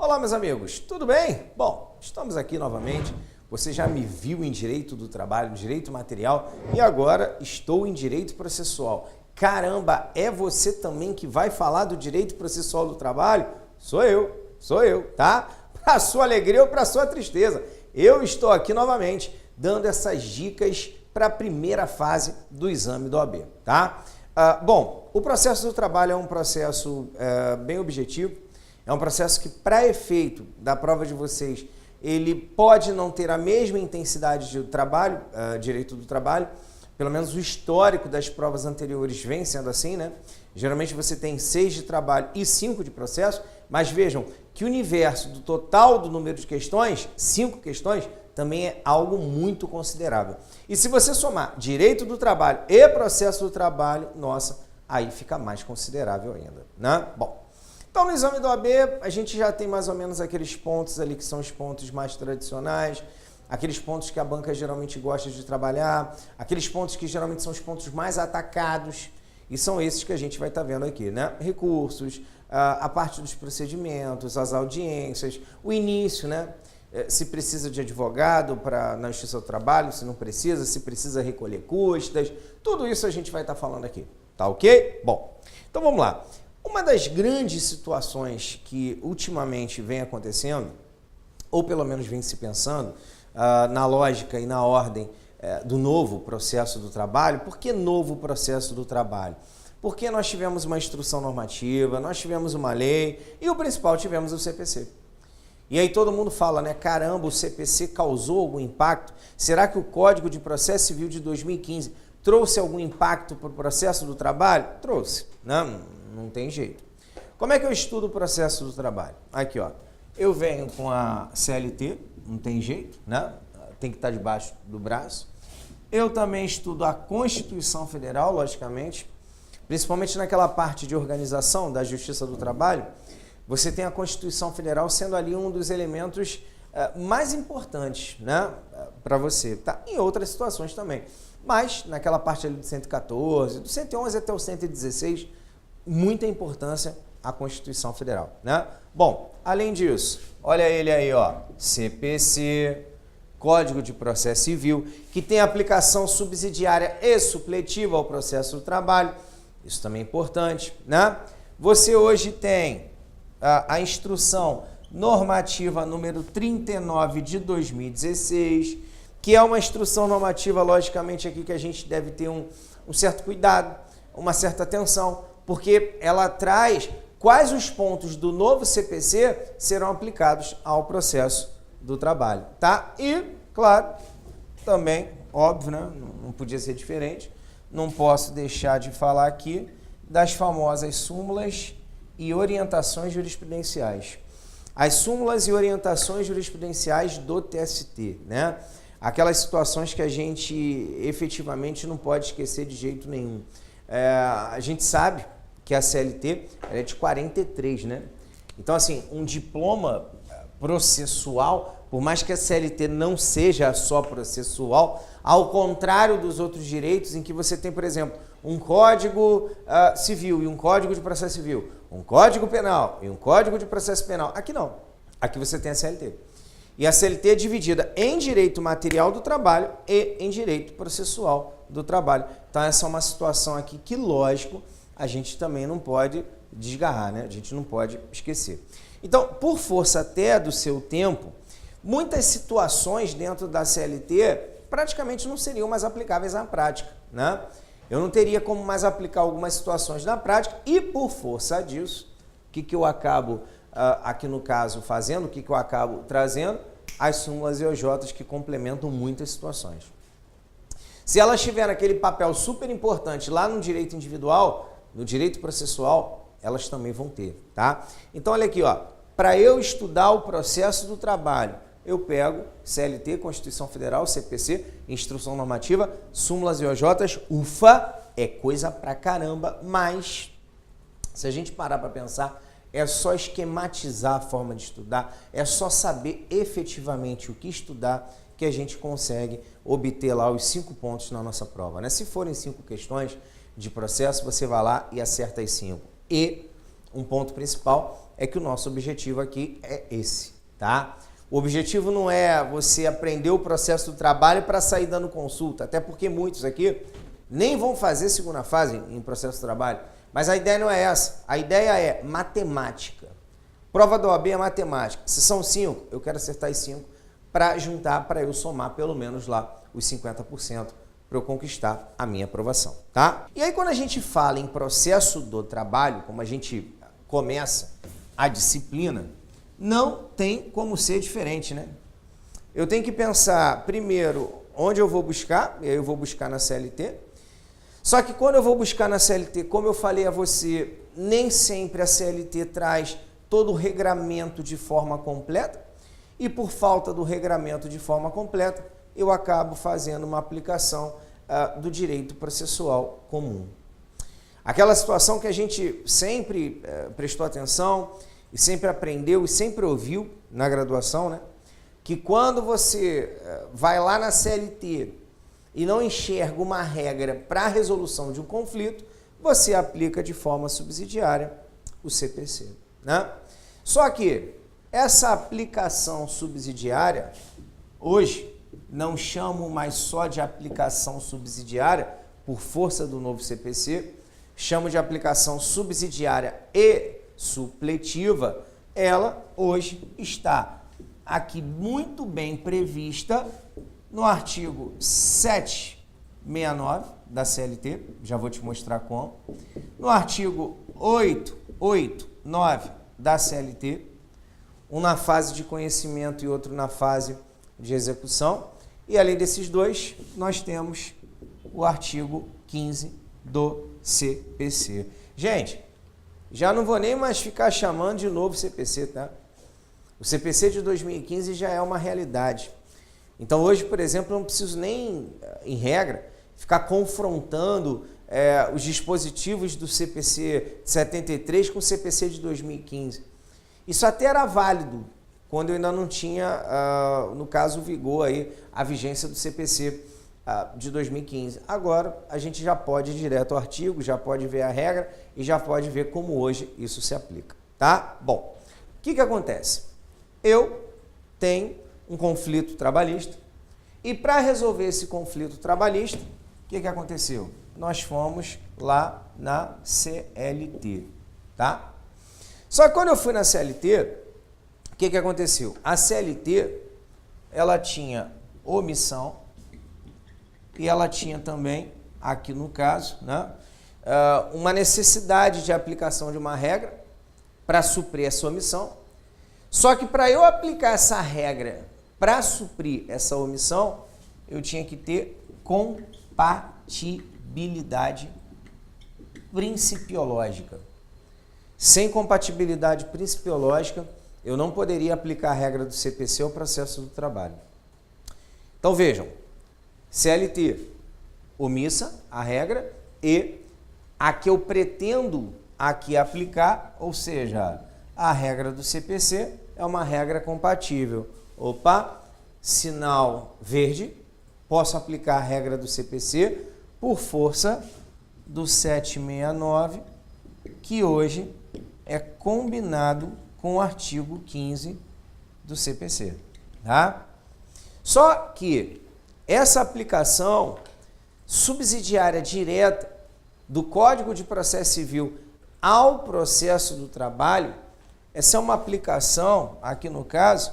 Olá, meus amigos, tudo bem? Bom, estamos aqui novamente. Você já me viu em direito do trabalho, direito material e agora estou em direito processual. Caramba, é você também que vai falar do direito processual do trabalho? Sou eu, tá? Para sua alegria ou para sua tristeza. Eu estou aqui novamente dando essas dicas para a primeira fase do exame do OAB, tá? Bom, o processo do trabalho é um processo bem objetivo, é um processo que, para efeito da prova de vocês, ele pode não ter a mesma intensidade de trabalho, direito do trabalho, pelo menos o histórico das provas anteriores vem sendo assim, né? Geralmente você tem 6 de trabalho e 5 de processo, mas vejam que o universo do total do número de questões, 5 questões, também é algo muito considerável. E se você somar direito do trabalho e processo do trabalho, nossa, aí fica mais considerável ainda, né? Bom, então no exame do OAB a gente já tem mais ou menos aqueles pontos ali que são os pontos mais tradicionais, aqueles pontos que a banca geralmente gosta de trabalhar, aqueles pontos que geralmente são os pontos mais atacados, e são esses que a gente vai estar vendo aqui, né? Recursos, a parte dos procedimentos, as audiências, o início, né? Se precisa de advogado na Justiça do Trabalho, se não precisa, se precisa recolher custas, tudo isso a gente vai estar falando aqui, tá ok? Bom, então vamos lá. Uma das grandes situações que ultimamente vem acontecendo, ou pelo menos vem se pensando, na lógica e na ordem do novo processo do trabalho. Por que novo processo do trabalho? Porque nós tivemos uma instrução normativa, nós tivemos uma lei e o principal, tivemos o CPC. E aí todo mundo fala, né? Caramba, o CPC causou algum impacto? Será que o Código de Processo Civil de 2015 trouxe algum impacto para o processo do trabalho? Trouxe, né? Não tem jeito. Como é que eu estudo o processo do trabalho? Aqui, ó. Eu venho com a CLT, não tem jeito, né? Tem que estar debaixo do braço. Eu também estudo a Constituição Federal, logicamente, principalmente naquela parte de organização da Justiça do Trabalho. Você tem a Constituição Federal sendo ali um dos elementos mais importantes, né, para você, tá? Em outras situações também. Mas naquela parte ali do 114, do 111 até o 116, muita importância a Constituição Federal, né? Bom, além disso, olha ele aí, ó, CPC, Código de Processo Civil, que tem aplicação subsidiária e supletiva ao processo do trabalho. Isso também é importante, né? Você hoje tem a instrução normativa número 39 de 2016, que é uma instrução normativa, logicamente, aqui que a gente deve ter um certo cuidado, uma certa atenção, porque ela traz quais os pontos do novo CPC serão aplicados ao processo do trabalho, tá? E, claro, também, óbvio, né? Não podia ser diferente, não posso deixar de falar aqui das famosas súmulas e orientações jurisprudenciais. As súmulas e orientações jurisprudenciais do TST, né? Aquelas situações que a gente efetivamente não pode esquecer de jeito nenhum. A gente sabe que a CLT é de 43, né? Então, assim, um diploma processual, por mais que a CLT não seja só processual, ao contrário dos outros direitos em que você tem, por exemplo, um Código Civil e um Código de Processo Civil, um Código Penal e um Código de Processo Penal. Aqui não. Aqui você tem a CLT. E a CLT é dividida em direito material do trabalho e em direito processual do trabalho. Então essa é uma situação aqui que, lógico, a gente também não pode desgarrar, né? A gente não pode esquecer. Então, por força até do seu tempo, muitas situações dentro da CLT praticamente não seriam mais aplicáveis à prática, né? Eu não teria como mais aplicar algumas situações na prática e, por força disso, o que eu acabo, aqui no caso, fazendo, o que eu acabo trazendo? As súmulas e OJs que complementam muitas situações. Se elas tiverem aquele papel super importante lá no direito individual, no direito processual, elas também vão ter, tá? Então, olha aqui, ó, para eu estudar o processo do trabalho, eu pego CLT, Constituição Federal, CPC, Instrução Normativa, súmulas e OJs, ufa, é coisa pra caramba, mas se a gente parar para pensar, é só esquematizar a forma de estudar, é só saber efetivamente o que estudar que a gente consegue obter lá os 5 pontos na nossa prova, né? Se forem 5 questões de processo, você vai lá e acerta as 5. E um ponto principal é que o nosso objetivo aqui é esse, tá? O objetivo não é você aprender o processo do trabalho para sair dando consulta, até porque muitos aqui nem vão fazer segunda fase em processo de trabalho. Mas a ideia não é essa. A ideia é matemática. Prova da OAB é matemática. Se são 5, eu quero acertar as 5 para juntar, para eu somar pelo menos lá os 50% para eu conquistar a minha aprovação, tá? E aí quando a gente fala em processo do trabalho, como a gente começa a disciplina, não tem como ser diferente, né? Eu tenho que pensar primeiro onde eu vou buscar, e aí eu vou buscar na CLT. Só que quando eu vou buscar na CLT, como eu falei a você, nem sempre a CLT traz todo o regramento de forma completa, e por falta do regramento de forma completa, eu acabo fazendo uma aplicação do direito processual comum. Aquela situação que a gente sempre prestou atenção e sempre aprendeu e sempre ouviu na graduação, né? Que quando você vai lá na CLT e não enxerga uma regra para a resolução de um conflito, você aplica de forma subsidiária o CPC, né? Só que essa aplicação subsidiária, hoje, não chamo mais só de aplicação subsidiária, por força do novo CPC, chamo de aplicação subsidiária e supletiva. Ela hoje está aqui muito bem prevista no artigo 769 da CLT, já vou te mostrar como, no artigo 889 da CLT, um na fase de conhecimento e outro na fase de execução, e além desses dois, nós temos o artigo 15 do CPC. Gente, já não vou nem mais ficar chamando de novo CPC, tá? O CPC de 2015 já é uma realidade. Então hoje, por exemplo, eu não preciso nem, em regra, ficar confrontando os dispositivos do CPC de 73 com o CPC de 2015. Isso até era válido quando eu ainda não tinha, no caso, o vigor aí, a vigência do CPC de 2015. Agora, a gente já pode ir direto ao artigo, já pode ver a regra e já pode ver como hoje isso se aplica, tá? Bom, o que acontece? Eu tenho um conflito trabalhista e para resolver esse conflito trabalhista, o que aconteceu? Nós fomos lá na CLT, tá? Só que quando eu fui na CLT, o que aconteceu? A CLT, ela tinha omissão e ela tinha também, aqui no caso, né, uma necessidade de aplicação de uma regra para suprir essa omissão. Só que para eu aplicar essa regra para suprir essa omissão, eu tinha que ter compatibilidade principiológica. Sem compatibilidade principiológica, eu não poderia aplicar a regra do CPC ao processo do trabalho. Então vejam, CLT omissa a regra e a que eu pretendo aqui aplicar, ou seja, a regra do CPC é uma regra compatível. Opa, sinal verde, posso aplicar a regra do CPC por força do 769, que hoje é combinado com o artigo 15 do CPC, tá? Só que essa aplicação subsidiária direta do Código de Processo Civil ao processo do trabalho, essa é uma aplicação, aqui no caso,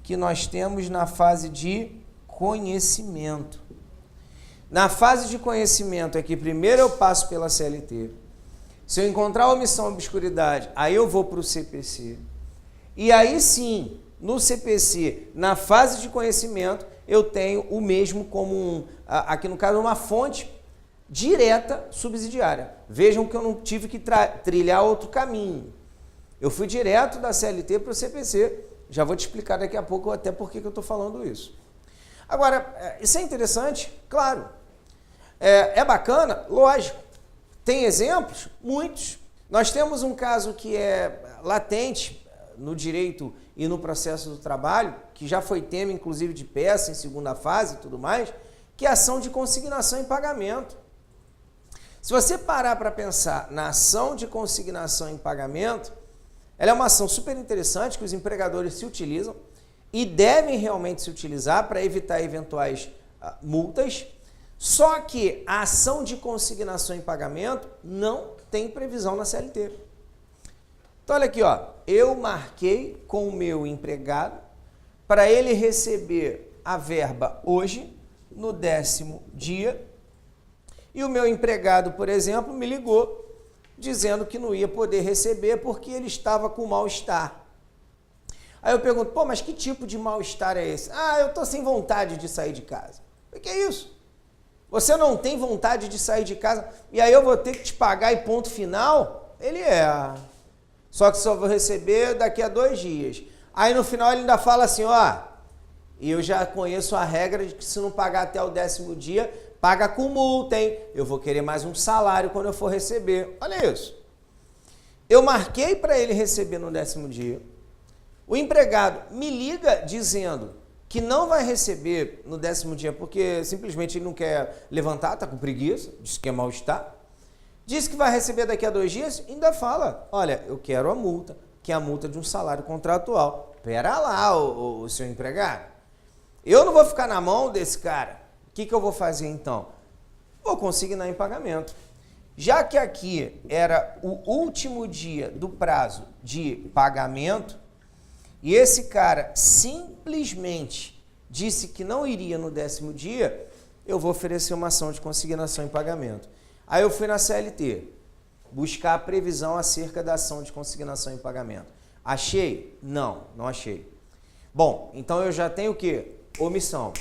que nós temos na fase de conhecimento. Na fase de conhecimento é que primeiro eu passo pela CLT. Se eu encontrar omissão ou obscuridade, aí eu vou para o CPC. E aí sim, no CPC, na fase de conhecimento, eu tenho o mesmo como, aqui no caso, uma fonte direta subsidiária. Vejam que eu não tive que trilhar outro caminho. Eu fui direto da CLT para o CPC. Já vou te explicar daqui a pouco até por que eu estou falando isso. Agora, isso é interessante? Claro. É bacana? Lógico. Tem exemplos? Muitos. Nós temos um caso que é latente no direito e no processo do trabalho, que já foi tema, inclusive, de peça em segunda fase e tudo mais, que é a ação de consignação em pagamento. Se você parar para pensar na ação de consignação em pagamento, ela é uma ação super interessante que os empregadores se utilizam e devem realmente se utilizar para evitar eventuais multas, só que a ação de consignação em pagamento não tem previsão na CLT. Então, olha aqui, ó, eu marquei com o meu empregado para ele receber a verba hoje, no 10º dia, e o meu empregado, por exemplo, me ligou dizendo que não ia poder receber porque ele estava com mal-estar. Aí eu pergunto, pô, mas que tipo de mal-estar é esse? Ah, eu tô sem vontade de sair de casa. O que é isso? Você não tem vontade de sair de casa e aí eu vou ter que te pagar e ponto final? Ele é. Só que só vou receber daqui a 2 dias. Aí no final ele ainda fala assim, ó, e eu já conheço a regra de que se não pagar até o 10º dia, paga com multa, hein? Eu vou querer mais um salário quando eu for receber. Olha isso. Eu marquei para ele receber no 10º dia. O empregado me liga dizendo que não vai receber no 10º dia porque simplesmente ele não quer levantar, está com preguiça, diz que é mal-estar. Diz que vai receber daqui a 2 dias, ainda fala, olha, eu quero a multa, que é a multa de um salário contratual. Pera lá, o seu empregado. Eu não vou ficar na mão desse cara. O que eu vou fazer então? Vou consignar em pagamento. Já que aqui era o último dia do prazo de pagamento, e esse cara simplesmente disse que não iria no 10º dia, eu vou oferecer uma ação de consignação em pagamento. Aí eu fui na CLT buscar a previsão acerca da ação de consignação em pagamento. Achei? Não, não achei. Bom, então eu já tenho o quê? Omissão.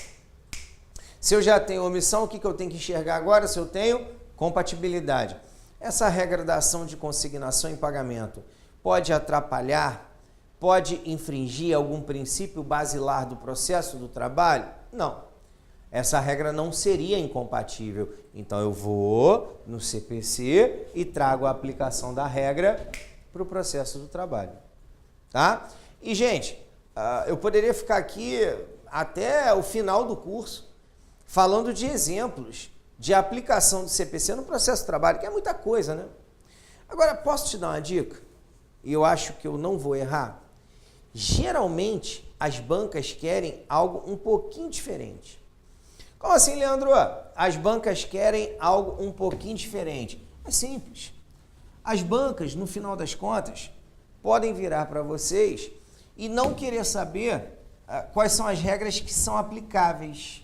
Se eu já tenho omissão, o que eu tenho que enxergar agora? Se eu tenho compatibilidade. Essa regra da ação de consignação em pagamento pode atrapalhar, pode infringir algum princípio basilar do processo do trabalho? Não. Essa regra não seria incompatível. Então eu vou no CPC e trago a aplicação da regra para o processo do trabalho. Tá? E, gente, eu poderia ficar aqui até o final do curso falando de exemplos de aplicação do CPC no processo de trabalho, que é muita coisa, né? Agora, posso te dar uma dica? E eu acho que eu não vou errar. Geralmente, as bancas querem algo um pouquinho diferente. Como assim, Leandro? As bancas querem algo um pouquinho diferente. É simples. As bancas, no final das contas, podem virar para vocês e não querer saber quais são as regras que são aplicáveis,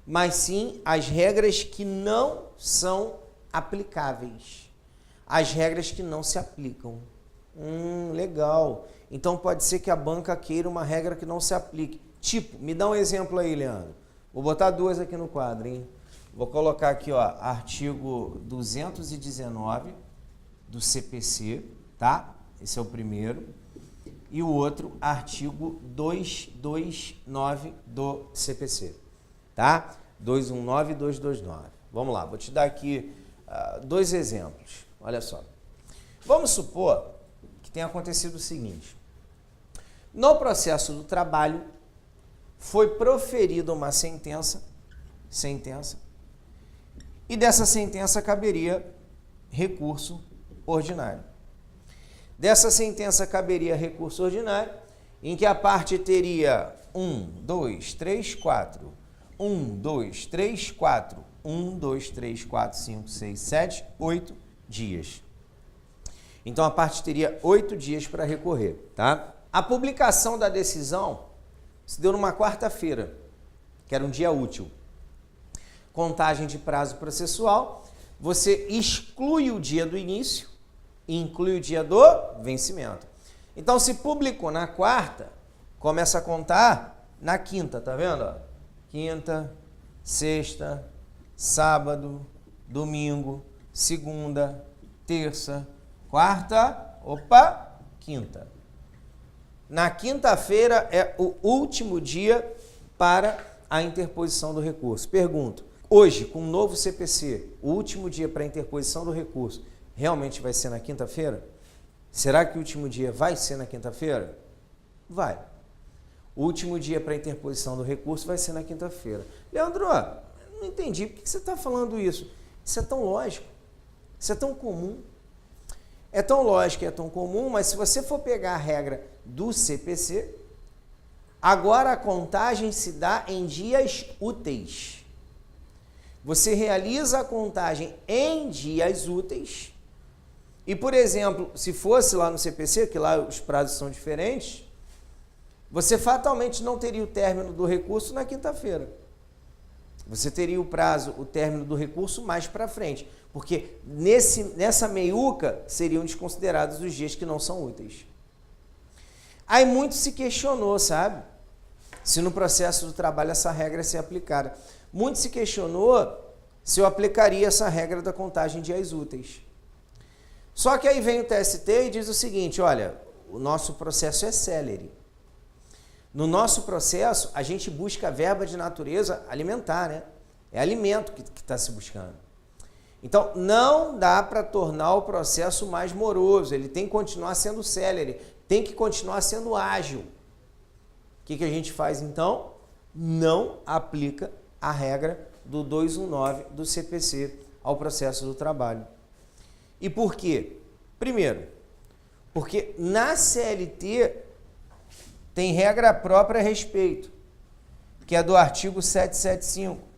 mas sim as regras que não são aplicáveis. As regras que não se aplicam. Legal. Então pode ser que a banca queira uma regra que não se aplique. Tipo, me dá um exemplo aí, Leandro. Vou botar 2 aqui no quadro, hein? Vou colocar aqui, ó, artigo 219 do CPC, tá? Esse é o primeiro. E o outro, artigo 229 do CPC, tá? 219 e 229. Vamos lá, vou te dar aqui 2 exemplos. Olha só. Vamos supor que tenha acontecido o seguinte. No processo do trabalho, foi proferida uma sentença, e dessa sentença caberia recurso ordinário. Dessa sentença caberia recurso ordinário, em que a parte teria 1, 2, 3, 4, 1, 2, 3, 4, 1, 2, 3, 4, 5, 6, 7, 8 dias. Então a parte teria 8 dias para recorrer, tá? A publicação da decisão se deu numa quarta-feira, que era um dia útil. Contagem de prazo processual, você exclui o dia do início e inclui o dia do vencimento. Então, se publicou na quarta, começa a contar na quinta, tá vendo? Quinta, sexta, sábado, domingo, segunda, terça, quarta, quinta. Na quinta-feira é o último dia para a interposição do recurso. Pergunto, hoje, com o novo CPC, o último dia para a interposição do recurso realmente vai ser na quinta-feira? Será que o último dia vai ser na quinta-feira? Vai. O último dia para a interposição do recurso vai ser na quinta-feira. Leandro, não entendi. Por que você está falando isso? Isso é tão lógico. Isso é tão comum. É tão lógico, é tão comum, mas se você for pegar a regra do CPC, agora a contagem se dá em dias úteis. Você realiza a contagem em dias úteis e, por exemplo, se fosse lá no CPC, que lá os prazos são diferentes, você fatalmente não teria o término do recurso na quinta-feira. Você teria o prazo, o término do recurso mais para frente, porque nessa meiuca seriam desconsiderados os dias que não são úteis. Aí muito se questionou, sabe? Se no processo do trabalho essa regra ia ser aplicada. Muito se questionou se eu aplicaria essa regra da contagem de dias úteis. Só que aí vem o TST e diz o seguinte, olha, o nosso processo é célere. No nosso processo, a gente busca verba de natureza alimentar, né? É alimento que está se buscando. Então, não dá para tornar o processo mais moroso, ele tem que continuar sendo célere, tem que continuar sendo ágil. O que a gente faz, então? Não aplica a regra do 219 do CPC ao processo do trabalho. E por quê? Primeiro, porque na CLT tem regra própria a respeito, que é do artigo 775.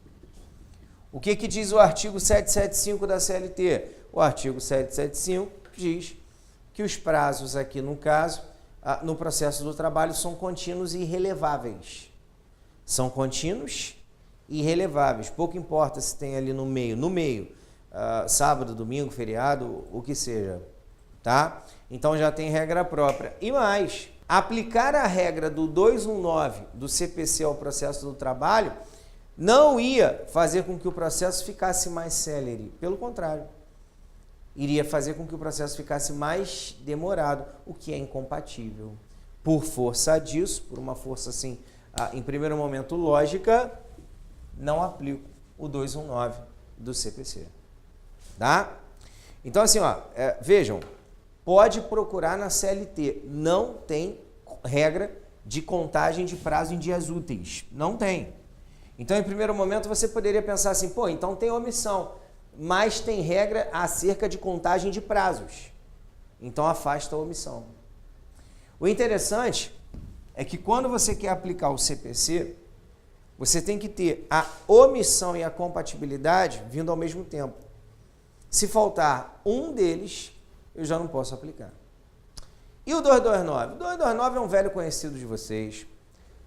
O que diz o artigo 775 da CLT? O artigo 775 diz que os prazos aqui, no caso, no processo do trabalho, são contínuos e irreleváveis. São contínuos e irreleváveis. Pouco importa se tem ali no meio, sábado, domingo, feriado, o que seja, tá? Então já tem regra própria. E mais, aplicar a regra do 219 do CPC ao processo do trabalho não ia fazer com que o processo ficasse mais célere. Pelo contrário, iria fazer com que o processo ficasse mais demorado, o que é incompatível. Por força disso, por uma força assim, em primeiro momento lógica, não aplico o 219 do CPC. Tá? Então assim, vejam, pode procurar na CLT, não tem regra de contagem de prazo em dias úteis. Não tem. Então, em primeiro momento, você poderia pensar assim, pô, então tem omissão, mas tem regra acerca de contagem de prazos. Então, afasta a omissão. O interessante é que quando você quer aplicar o CPC, você tem que ter a omissão e a compatibilidade vindo ao mesmo tempo. Se faltar um deles, eu já não posso aplicar. E o 229? O 229 é um velho conhecido de vocês.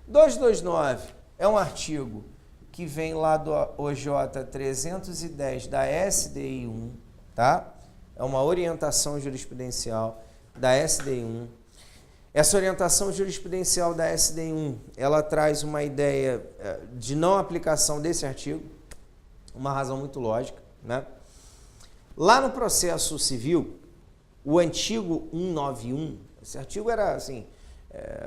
229 é um artigo que vem lá do OJ 310 da SDI 1, tá? É uma orientação jurisprudencial da SDI 1. Essa orientação jurisprudencial da SDI 1, ela traz uma ideia de não aplicação desse artigo, uma razão muito lógica, né? Lá no processo civil, o antigo 191, esse artigo era assim,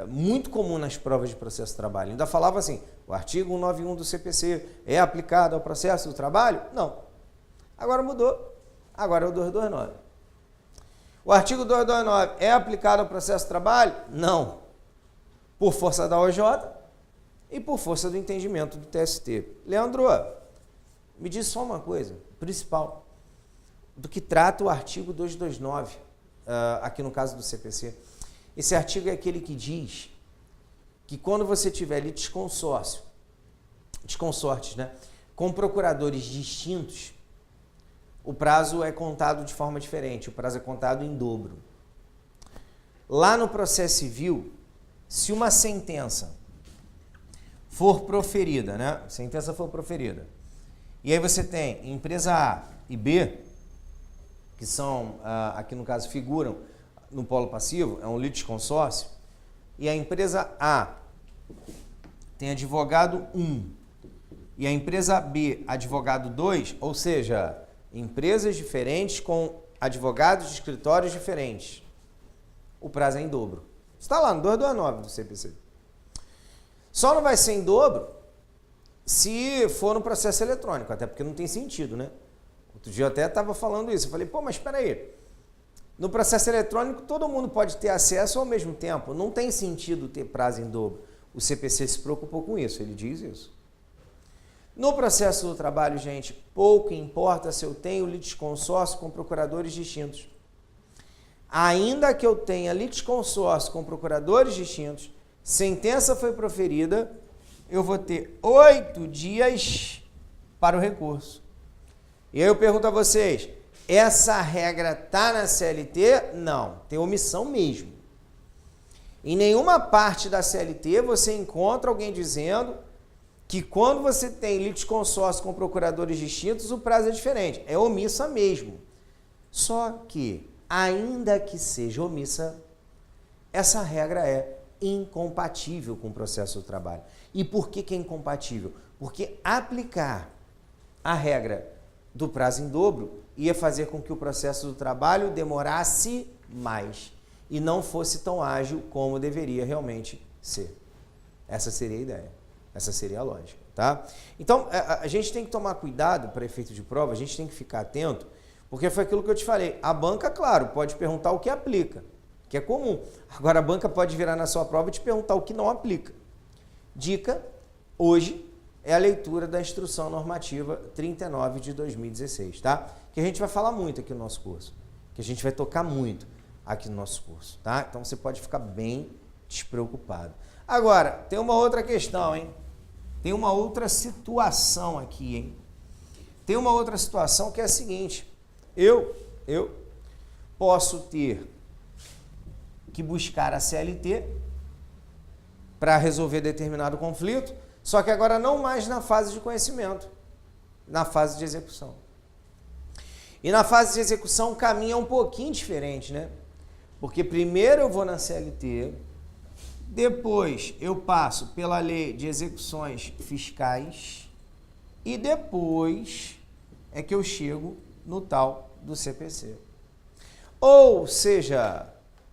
muito comum nas provas de processo de trabalho. Ainda falava assim, o artigo 191 do CPC é aplicado ao processo do trabalho? Não. Agora mudou. Agora é o 229. O artigo 229 é aplicado ao processo de trabalho? Não. Por força da OJ e por força do entendimento do TST. Leandro, me diz só uma coisa, principal, do que trata o artigo 229, aqui no caso do CPC. Esse artigo é aquele que diz que quando você tiver litisconsortes, né, com procuradores distintos, o prazo é contado de forma diferente, o prazo é contado em dobro. Lá no processo civil, se uma sentença for proferida, né, e aí você tem empresa A e B, que são, aqui no caso, figuram no polo passivo, é um litisconsórcio, e a empresa A tem advogado 1 e a empresa B advogado 2, ou seja, empresas diferentes com advogados de escritórios diferentes. O prazo é em dobro. Está lá no 229 do CPC. Só não vai ser em dobro se for no processo eletrônico, até porque não tem sentido, né? Outro dia eu até estava falando isso. Eu falei, pô, mas espera aí. No processo eletrônico, todo mundo pode ter acesso ao mesmo tempo. Não tem sentido ter prazo em dobro. O CPC se preocupou com isso, ele diz isso. No processo do trabalho, gente, pouco importa se eu tenho litisconsórcio com procuradores distintos. Ainda que eu tenha litisconsórcio com procuradores distintos, sentença foi proferida, eu vou ter 8 dias para o recurso. E aí eu pergunto a vocês, essa regra está na CLT? Não, tem omissão mesmo. Em nenhuma parte da CLT você encontra alguém dizendo que quando você tem litisconsórcio com procuradores distintos, o prazo é diferente. É omissa mesmo. Só que, ainda que seja omissa, essa regra é incompatível com o processo do trabalho. E por que é incompatível? Porque aplicar a regra do prazo em dobro ia fazer com que o processo do trabalho demorasse mais e não fosse tão ágil como deveria realmente ser. Essa seria a ideia. Essa seria a lógica, tá? Então, a gente tem que tomar cuidado para efeito de prova, a gente tem que ficar atento, porque foi aquilo que eu te falei. A banca, claro, pode perguntar o que aplica, que é comum. Agora, a banca pode virar na sua prova e te perguntar o que não aplica. Dica, hoje, é a leitura da Instrução Normativa 39 de 2016, tá? Que a gente vai falar muito aqui no nosso curso, que a gente vai tocar muito aqui no nosso curso, tá? Então, você pode ficar bem despreocupado. Agora, tem uma outra questão, hein? Tem uma outra situação aqui, hein? Tem uma outra situação que é a seguinte. Eu posso ter que buscar a CLT para resolver determinado conflito, só que agora não mais na fase de conhecimento, na fase de execução. E na fase de execução o caminho é um pouquinho diferente, né? Porque primeiro eu vou na CLT, depois eu passo pela lei de execuções fiscais e depois é que eu chego no tal do CPC. Ou seja,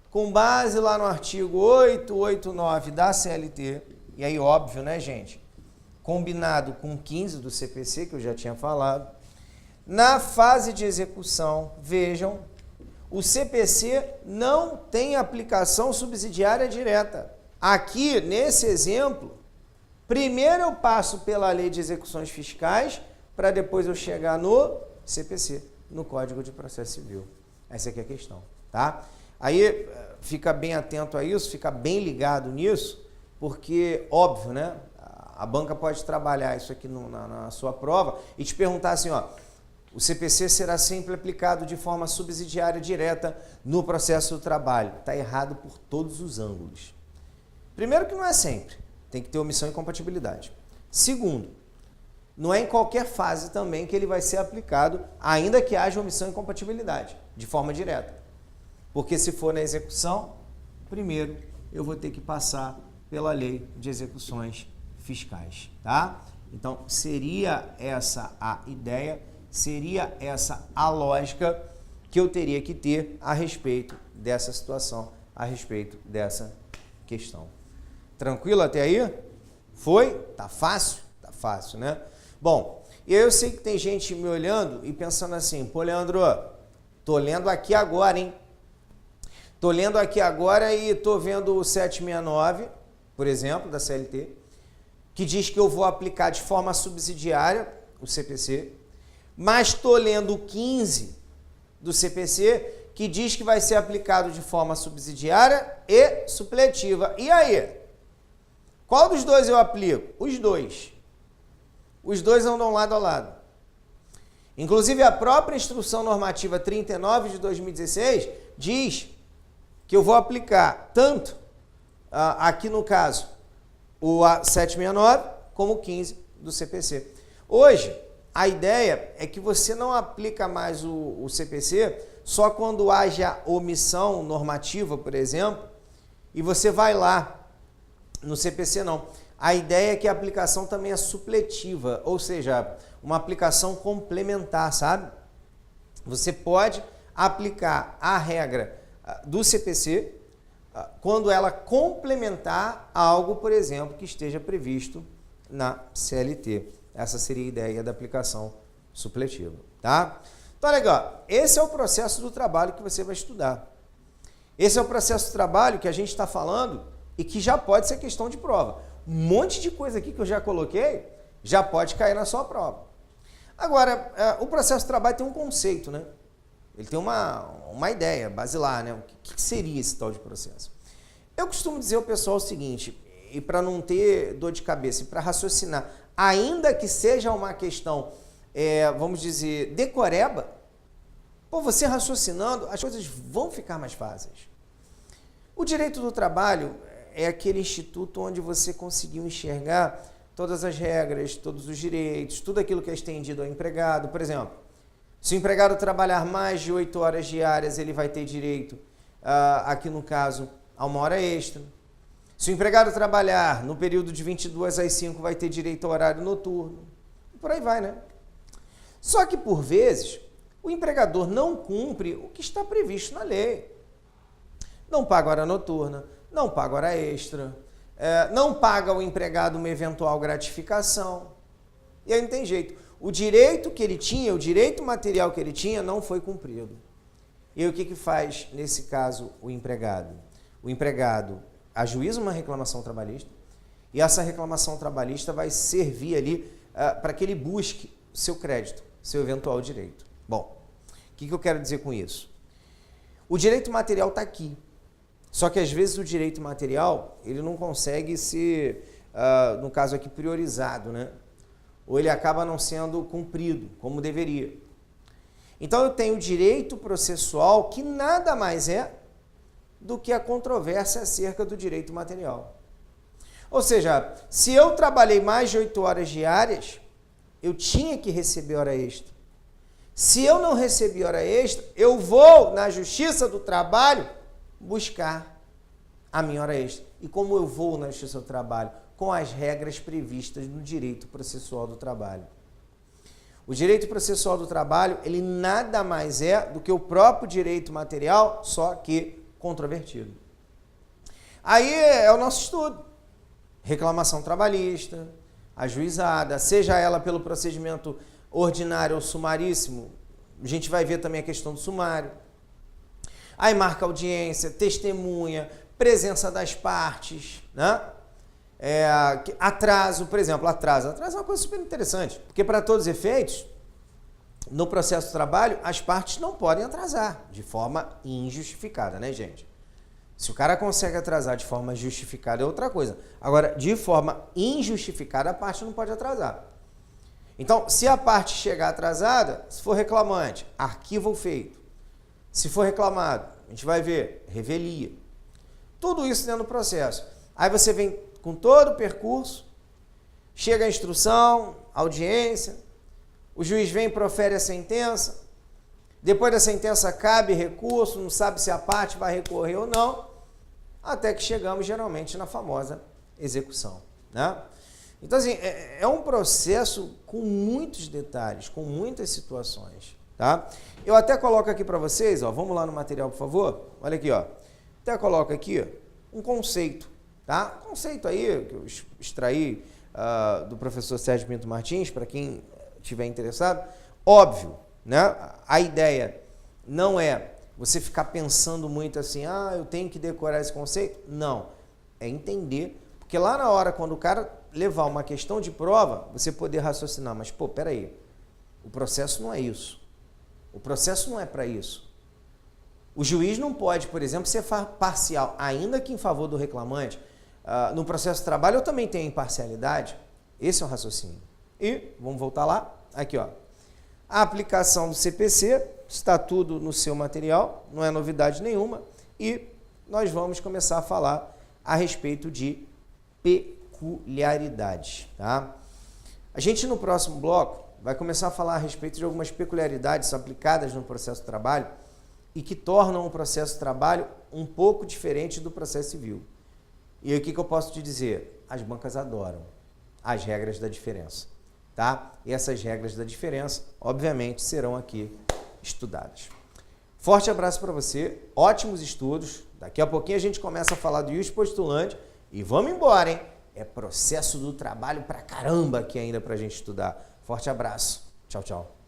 com base lá no artigo 889 da CLT, e aí óbvio, né, gente? Combinado com 15 do CPC, que eu já tinha falado, na fase de execução, vejam, o CPC não tem aplicação subsidiária direta. Aqui, nesse exemplo, primeiro eu passo pela lei de execuções fiscais para depois eu chegar no CPC, no Código de Processo Civil. Essa aqui é a questão, tá? Aí, fica bem atento a isso, fica bem ligado nisso, porque, óbvio, né? A banca pode trabalhar isso aqui na sua prova e te perguntar assim, ó, o CPC será sempre aplicado de forma subsidiária direta no processo do trabalho. Está errado por todos os ângulos. Primeiro que não é sempre, tem que ter omissão e incompatibilidade. Segundo, não é em qualquer fase também que ele vai ser aplicado, ainda que haja omissão e incompatibilidade, de forma direta. Porque se for na execução, primeiro eu vou ter que passar pela lei de execuções fiscais, tá? Então, seria essa a ideia, seria essa a lógica que eu teria que ter a respeito dessa situação, a respeito dessa questão. Tranquilo até aí? Foi? Tá fácil? Tá fácil, né? Bom, eu sei que tem gente me olhando e pensando assim, pô, Leandro, tô lendo aqui agora, hein? Tô lendo aqui agora e tô vendo o 769, por exemplo, da CLT, que diz que eu vou aplicar de forma subsidiária o CPC, mas tô lendo o 15 do CPC, que diz que vai ser aplicado de forma subsidiária e supletiva. E aí? Qual dos dois eu aplico? Os dois. Os dois andam lado a lado. Inclusive, a própria Instrução Normativa 39 de 2016 diz que eu vou aplicar tanto, aqui no caso, o 769, como o 15 do CPC. Hoje, a ideia é que você não aplica mais o CPC só quando haja omissão normativa, por exemplo, e você vai lá. No CPC não. A ideia é que a aplicação também é supletiva, ou seja, uma aplicação complementar, sabe? Você pode aplicar a regra do CPC quando ela complementar algo, por exemplo, que esteja previsto na CLT. Essa seria a ideia da aplicação supletiva, tá? Então, legal. Esse é o processo do trabalho que você vai estudar. Esse é o processo do trabalho que a gente está falando e que já pode ser questão de prova. Um monte de coisa aqui que eu já coloquei já pode cair na sua prova. Agora, o processo de trabalho tem um conceito, né? Ele tem uma ideia basilar, né? O que seria esse tal de processo? Eu costumo dizer ao pessoal o seguinte, e para não ter dor de cabeça, e para raciocinar, ainda que seja uma questão, vamos dizer, decoreba, pô, você raciocinando, as coisas vão ficar mais fáceis. O direito do trabalho é aquele instituto onde você conseguiu enxergar todas as regras, todos os direitos, tudo aquilo que é estendido ao empregado. Por exemplo, se o empregado trabalhar mais de 8 horas diárias, ele vai ter direito, aqui no caso, a 1 hora extra. Se o empregado trabalhar no período de 22 às 5, vai ter direito ao horário noturno. E por aí vai, né? Só que, por vezes, o empregador não cumpre o que está previsto na lei. Não paga hora noturna, não paga hora extra, não paga ao empregado uma eventual gratificação. E aí não tem jeito. O direito que ele tinha, o direito material que ele tinha, não foi cumprido. E aí o que faz, nesse caso, o empregado? O empregado ajuiza uma reclamação trabalhista e essa reclamação trabalhista vai servir ali para que ele busque seu crédito, seu eventual direito. Bom, o que eu quero dizer com isso? O direito material está aqui. Só que às vezes o direito material, ele não consegue ser, no caso aqui, priorizado, né? Ou ele acaba não sendo cumprido como deveria. Então eu tenho o direito processual que nada mais é do que a controvérsia acerca do direito material. Ou seja, se eu trabalhei mais de 8 horas diárias, eu tinha que receber hora extra. Se eu não recebi hora extra, eu vou na Justiça do Trabalho buscar a minha hora extra. E como eu vou na Justiça do Trabalho? Com as regras previstas no direito processual do trabalho. O direito processual do trabalho, ele nada mais é do que o próprio direito material, só que controvertido. Aí é o nosso estudo. Reclamação trabalhista, ajuizada, seja ela pelo procedimento ordinário ou sumaríssimo, a gente vai ver também a questão do sumário. Aí marca audiência, testemunha, presença das partes, né? Atraso, por exemplo, atraso é uma coisa super interessante, porque para todos os efeitos, no processo de trabalho, as partes não podem atrasar de forma injustificada, né, gente? Se o cara consegue atrasar de forma justificada é outra coisa. Agora, de forma injustificada, a parte não pode atrasar. Então, se a parte chegar atrasada, se for reclamante, arquiva o feito. Se for reclamado, a gente vai ver, revelia. Tudo isso dentro do processo. Aí você vem com todo o percurso, chega a instrução, audiência, o juiz vem e profere a sentença, depois da sentença cabe recurso, não sabe se a parte vai recorrer ou não, até que chegamos geralmente na famosa execução, né? Então, assim, é um processo com muitos detalhes, com muitas situações, tá? Eu até coloco aqui para vocês, ó, vamos lá no material, por favor. Olha aqui, ó. Até coloco aqui um conceito, tá? Conceito aí que eu extraí do professor Sérgio Pinto Martins, para quem estiver interessado. Óbvio, né? A ideia não é você ficar pensando muito assim, eu tenho que decorar esse conceito. Não, é entender, porque lá na hora, quando o cara levar uma questão de prova, você poder raciocinar, mas, pô, peraí, o processo não é isso. O processo não é para isso. O juiz não pode, por exemplo, ser parcial, ainda que em favor do reclamante. No processo de trabalho eu também tenho imparcialidade. Esse é o raciocínio. E, vamos voltar lá, aqui, ó. A aplicação do CPC, está tudo no seu material, não é novidade nenhuma. E nós vamos começar a falar a respeito de peculiaridades, tá? A gente, no próximo bloco, vai começar a falar a respeito de algumas peculiaridades aplicadas no processo de trabalho e que tornam o processo de trabalho um pouco diferente do processo civil. E o que eu posso te dizer? As bancas adoram as regras da diferença, tá? E essas regras da diferença, obviamente, serão aqui estudadas. Forte abraço para você, ótimos estudos. Daqui a pouquinho a gente começa a falar do ius postulante e vamos embora, hein? É processo do trabalho pra caramba aqui ainda pra gente estudar. Forte abraço. Tchau, tchau.